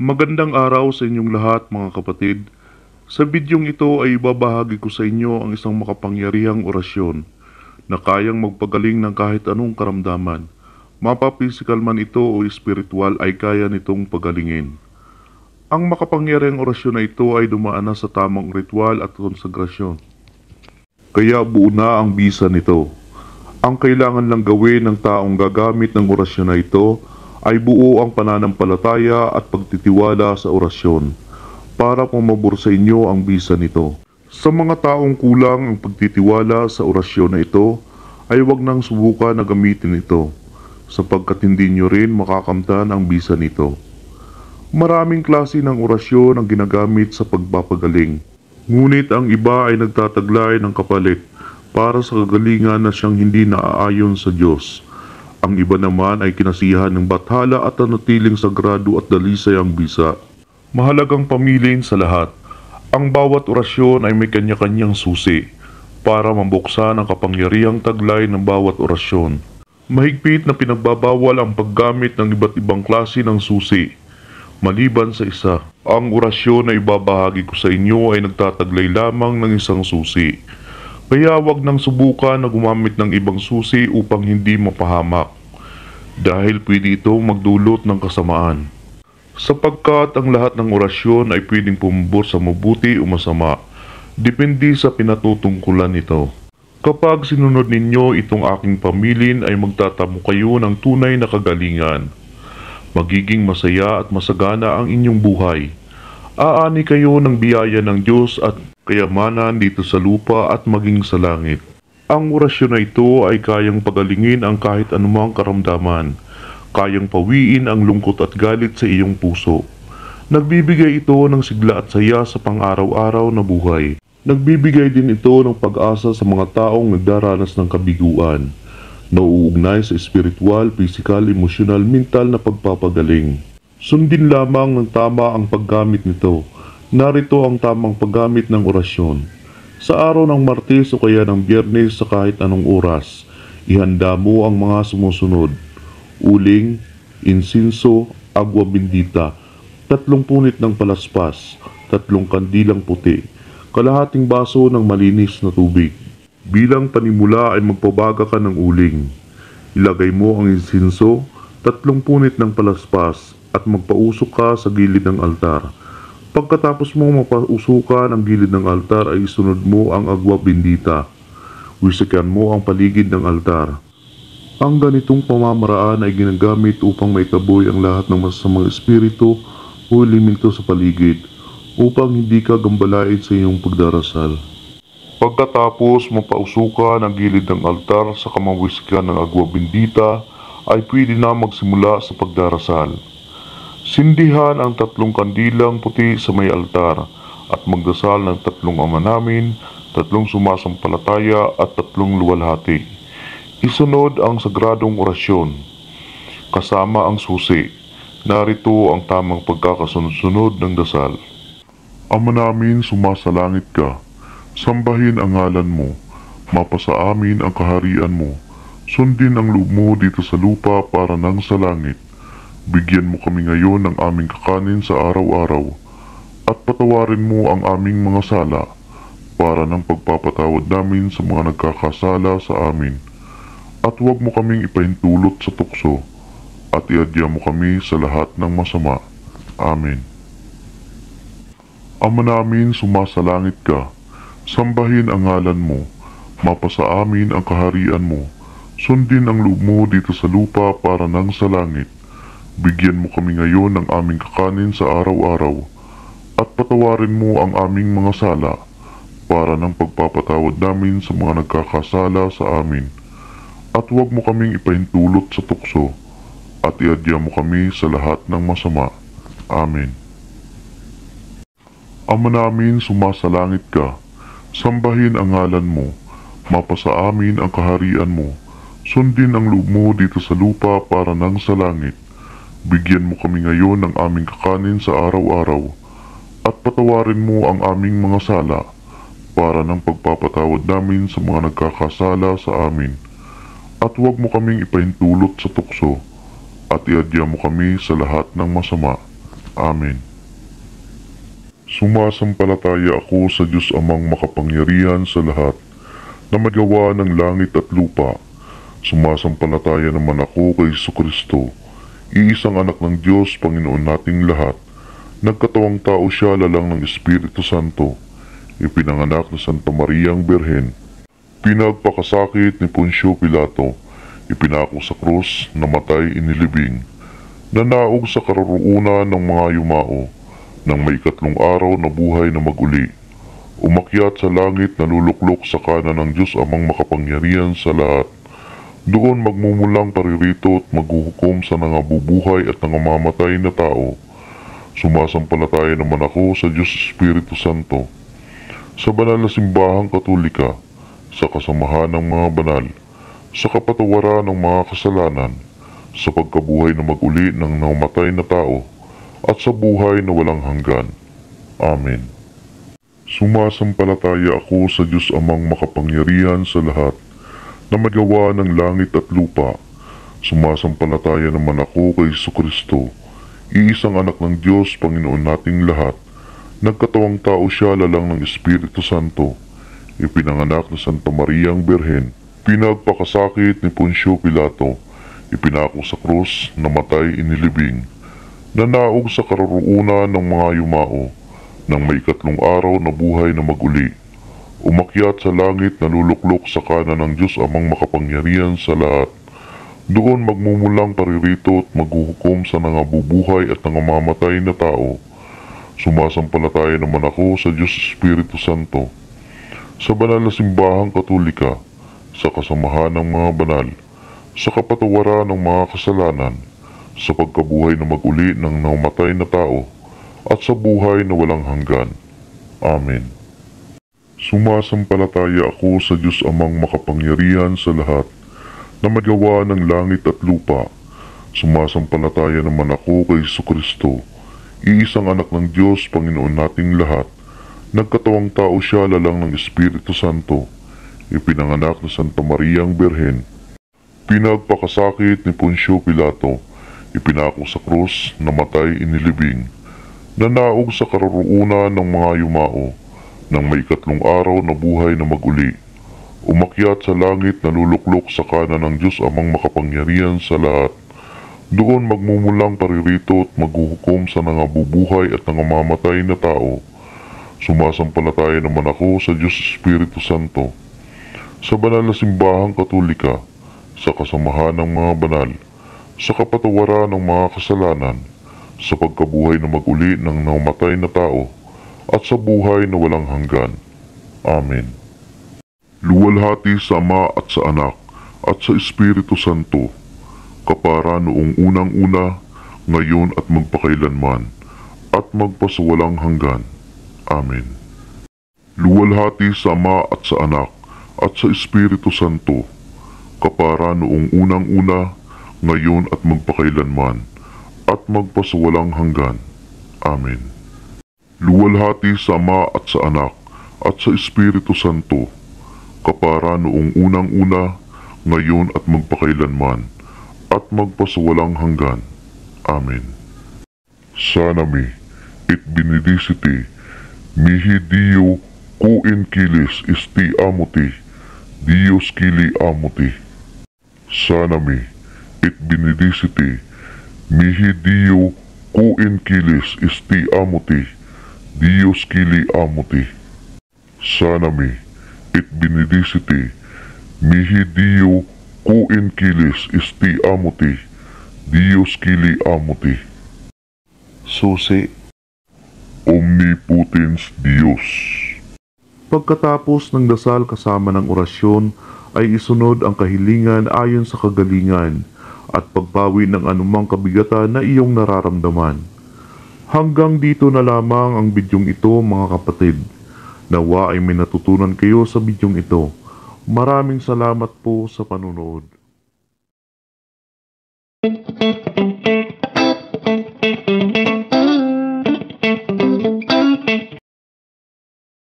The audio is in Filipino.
Magandang araw sa inyong lahat mga kapatid. Sa bidyong ito ay ibabahagi ko sa inyo ang isang makapangyarihang orasyon na kayang magpagaling ng kahit anong karamdaman. Mapa-physical man ito o espiritual ay kaya nitong pagalingin. Ang makapangyarihang orasyon na ito ay dumaan na sa tamang ritual at konsagrasyon. Kaya buo na ang bisa nito. Ang kailangan lang gawin ng taong gagamit ng orasyon na ito ay buo ang pananampalataya at pagtitiwala sa orasyon para pumabor sa inyo ang bisa nito. Sa mga taong kulang ang pagtitiwala sa orasyon na ito, ay huwag nang subukan na gamitin ito, sapagkat hindi nyo rin makakamtan ang bisa nito. Maraming klase ng orasyon ang ginagamit sa pagpapagaling, ngunit ang iba ay nagtataglay ng kapalit para sa kagalingan na siyang hindi naaayon sa Diyos. Ang iba naman ay kinasihan ng bathala at nanatiling sagrado at dalisay ang bisa. Mahalagang pamilin sa lahat. Ang bawat orasyon ay may kanya-kanyang susi para mabuksan ang kapangyarihang taglay ng bawat orasyon. Mahigpit na pinagbabawal ang paggamit ng iba't ibang klase ng susi, maliban sa isa. Ang orasyon na ibabahagi ko sa inyo ay nagtataglay lamang ng isang susi. Kaya wag nang subukan na gumamit ng ibang susi upang hindi mapahamak, dahil pwede itong magdulot ng kasamaan. Sapagkat ang lahat ng orasyon ay pwedeng pumubor sa mabuti o masama, depende sa pinatutungkulan nito. Kapag sinunod ninyo itong aking pamilin ay magtatamo kayo ng tunay na kagalingan. Magiging masaya at masagana ang inyong buhay. Aani kayo ng biyaya ng Diyos at kayamanan dito sa lupa at maging sa langit. Ang orasyon na ito ay kayang pagalingin ang kahit anumang karamdaman. Kayang pawiin ang lungkot at galit sa iyong puso. Nagbibigay ito ng sigla at saya sa pang-araw-araw na buhay. Nagbibigay din ito ng pag-asa sa mga taong nagdaranas ng kabiguan. Nauugnay sa spiritual, physical, emosyonal, mental na pagpapagaling. Sundin lamang ng tama ang paggamit nito. Narito ang tamang paggamit ng orasyon. Sa araw ng Martes o kaya ng Biyernes sa kahit anong oras, ihanda mo ang mga sumusunod. Uling, insinso, agwa bendita, 3 punit ng palaspas, 3 kandilang puti, kalahating baso ng malinis na tubig. Bilang panimula ay magpabaga ka ng uling. Ilagay mo ang insinso, 3 punit ng palaspas, at magpausok ka sa gilid ng altar. Pagkatapos mo mapausukan ang gilid ng altar ay isunod mo ang agwa bendita. Wisikan mo ang paligid ng altar. Ang ganitong pamamaraan ay ginagamit upang maitaboy ang lahat ng masasamang espiritu o elemento sa paligid upang hindi ka gambalain sa iyong pagdarasal. Pagkatapos mapausukan ang gilid ng altar sa kamawisikan ng agwa bendita ay pwede na magsimula sa pagdarasal. Sindihan ang 3 kandilang puti sa may altar at magdasal ng 3 Ama Namin, 3 sumasampalataya at 3 luwalhati. Isunod ang sagradong orasyon, kasama ang susi. Narito ang tamang pagkakasunod-sunod ng dasal. Ama namin, sumasalangit ka. Sambahin ang ngalan mo. Mapasa amin ang kaharian mo. Sundin ang loob mo dito sa lupa para nang sa langit. Bigyan mo kami ngayon ng aming kakanin sa araw-araw at patawarin mo ang aming mga sala para ng pagpapatawad namin sa mga nagkakasala sa amin. At huwag mo kaming ipahintulot sa tukso at iadya mo kami sa lahat ng masama. Amen. Ama namin, sumasalangit ka. Sambahin ang ngalan mo. Mapasa amin ang kaharian mo. Sundin ang loob mo dito sa lupa para nang sa langit. Bigyan mo kami ngayon ng aming kakanin sa araw-araw at patawarin mo ang aming mga sala para ng pagpapatawad namin sa mga nagkakasala sa amin. At huwag mo kaming ipahintulot sa tukso at iadya mo kami sa lahat ng masama. Amen. Ama namin, sumasalangit ka. Sambahin ang ngalan mo. Mapasa amin ang kaharian mo. Sundin ang loob mo dito sa lupa para nang sa langit. Bigyan mo kami ngayon ng aming kakanin sa araw-araw at patawarin mo ang aming mga sala para ng pagpapatawad namin sa mga nagkakasala sa amin. At huwag mo kaming ipahintulot sa tukso at iadya mo kami sa lahat ng masama. Amen. Sumasampalataya ako sa Diyos Amang makapangyarihan sa lahat, na magawa ng langit at lupa. Sumasampalataya naman ako kay Jesucristo, iisang anak ng Diyos, Panginoon nating lahat. Nagkatawang tao siya lalang ng Espiritu Santo, ipinanganak na Santa Mariang Birhen, pinagpakasakit ni Poncio Pilato, ipinako sa krus, namatay, inilibing, nanaog sa karoroonan ng mga yumao, nang may ikatlong araw na buhay na maguli, umakyat sa langit na luluklok sa kanan ng Diyos Amang makapangyarihan sa lahat. Doon magmumulang paririto at maghuhukom sa nangabubuhay at nangamamatay na tao. Sumasampalataya naman ako sa Diyos Espiritu Santo, sa banal na simbahang katolika, sa kasamahan ng mga banal, sa kapatawaran ng mga kasalanan, sa pagkabuhay na maguli ng namatay na tao, at sa buhay na walang hanggan. Amen. Sumasampalataya ako sa Diyos Amang makapangyarihan sa lahat, na magawa ng langit at lupa. Sumasampalataya naman ako kay Jesucristo, iisang anak ng Diyos, Panginoon nating lahat. Nagkatawang tao siya lalang ng Espiritu Santo, ipinanganak na Santa Mariang Birhen, pinagpakasakit ni Poncio Pilato, ipinako sa krus, namatay, inilibing, nanaog sa karoroonan ng mga yumao, nang may ikatlong araw na buhay na maguli, umakyat sa langit na luluklok sa kanan ng Diyos Amang makapangyarihan sa lahat. Doon magmumulang paririto at maghuhukom sa nangabubuhay at nangamamatay na tao. Sumasampalataya naman ako sa Diyos Espiritu Santo, sa banal na simbahang katolika, sa kasamahan ng mga banal, sa kapatawaran ng mga kasalanan, sa pagkabuhay na maguli ng namatay na tao, at sa buhay na walang hanggan. Amen. Sumasampalataya ako sa Diyos Amang makapangyarihan sa lahat, na magawa ng langit at lupa. Sumasampalataya naman ako kay Jesucristo, iisang anak ng Diyos, Panginoon nating lahat. Nagkatawang tao siya lalang ng Espiritu Santo, ipinanganak na Santa Mariang Birhen, pinagpakasakit ni Poncio Pilato, ipinako sa krus, namatay, inilibing, nanaog sa karoroonan ng mga yumao, nang may ikatlong araw na buhay na maguli, umakyat sa langit na luluklok sa kanan ng Diyos Amang makapangyarihan sa lahat. Doon magmumulang paririto at maghuhukom sa nangabubuhay at nangamamatay na tao. Sumasampalataya naman ako sa Diyos Espiritu Santo, sa banal na simbahang katolika, sa kasamahan ng mga banal, sa kapatawaran ng mga kasalanan, sa pagkabuhay na maguli ng namatay na tao, at sa buhay na walang hanggan. Amen. Luwalhati sa Ama at sa Anak, at sa Espiritu Santo, kapara noong unang-una, ngayon at magpakailanman, at magpasawalang hanggan. Amen. Luwalhati sa Ama at sa Anak, at sa Espiritu Santo, kapara noong unang-una, ngayon at magpakailanman, at magpasawalang hanggan. Amen. Luwalhati sa Ama at sa Anak, at sa Espiritu Santo, kapara noong unang-una, ngayon at magpakailanman, at magpasawalang hanggan. Amen. Sanami, it benedicite, mihi Dio kuin kilis isti amuti, Dios kili amuti. Sanami, it benedicite, mihi Dio kuin kilis isti amuti, Dios kili amuti. Sanami, it benedicite, mihi Dio kuin kilis isti amuti, Dios kili amuti. Susi, Omnipotens Dios. Pagkatapos ng dasal kasama ng orasyon, ay isunod ang kahilingan ayon sa kagalingan at pagbawi ng anumang kabigatan na iyong nararamdaman. Hanggang dito na lamang ang bidyong ito, mga kapatid. Nawa ay may natutunan kayo sa bidyong ito. Maraming salamat po sa panunood.